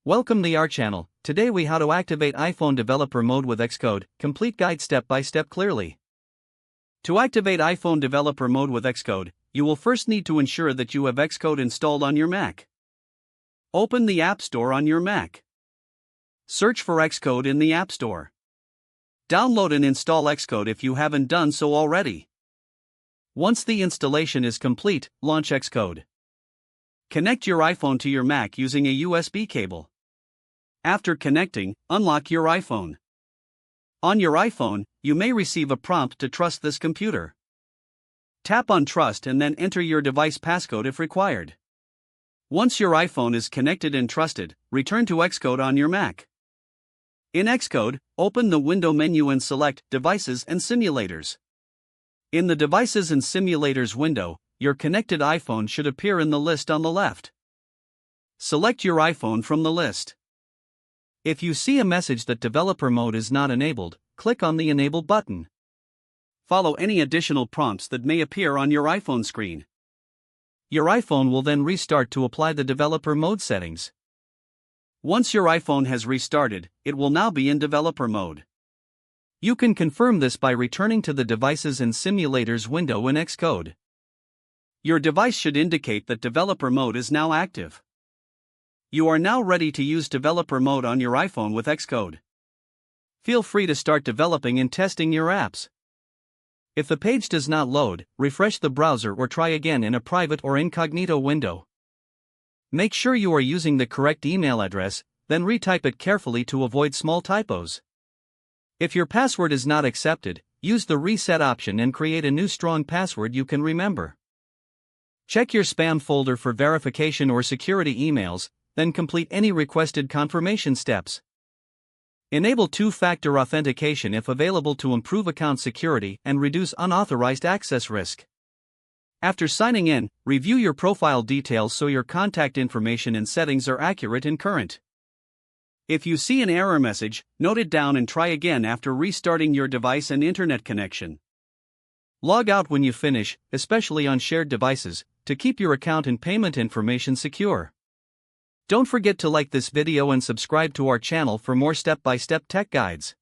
Welcome to our channel. Today we how to activate iPhone developer mode with Xcode, complete guide step by step clearly. To activate iPhone developer mode with Xcode, you will first need to ensure that you have Xcode installed on your Mac. Open the App Store on your Mac. Search for Xcode in the App Store. Download and install Xcode if you haven't done so already. Once the installation is complete, launch Xcode. Connect your iPhone to your Mac using a USB cable. After connecting, unlock your iPhone. On your iPhone, you may receive a prompt to trust this computer. Tap on Trust and then enter your device passcode if required. Once your iPhone is connected and trusted, return to Xcode on your Mac. In Xcode, open the window menu and select Devices and Simulators. In the Devices and Simulators window, your connected iPhone should appear in the list on the left. Select your iPhone from the list. If you see a message that developer mode is not enabled, click on the Enable button. Follow any additional prompts that may appear on your iPhone screen. Your iPhone will then restart to apply the developer mode settings. Once your iPhone has restarted, it will now be in developer mode. You can confirm this by returning to the Devices and Simulators window in Xcode. Your device should indicate that developer mode is now active. You are now ready to use developer mode on your iPhone with Xcode. Feel free to start developing and testing your apps. If the page does not load, refresh the browser or try again in a private or incognito window. Make sure you are using the correct email address, then retype it carefully to avoid small typos. If your password is not accepted, use the reset option and create a new strong password you can remember. Check your spam folder for verification or security emails, then complete any requested confirmation steps. Enable two-factor authentication if available to improve account security and reduce unauthorized access risk. After signing in, review your profile details so your contact information and settings are accurate and current. If you see an error message, note it down and try again after restarting your device and internet connection. Log out when you finish, especially on shared devices, to keep your account and payment information secure. Don't forget to like this video and subscribe to our channel for more step-by-step tech guides.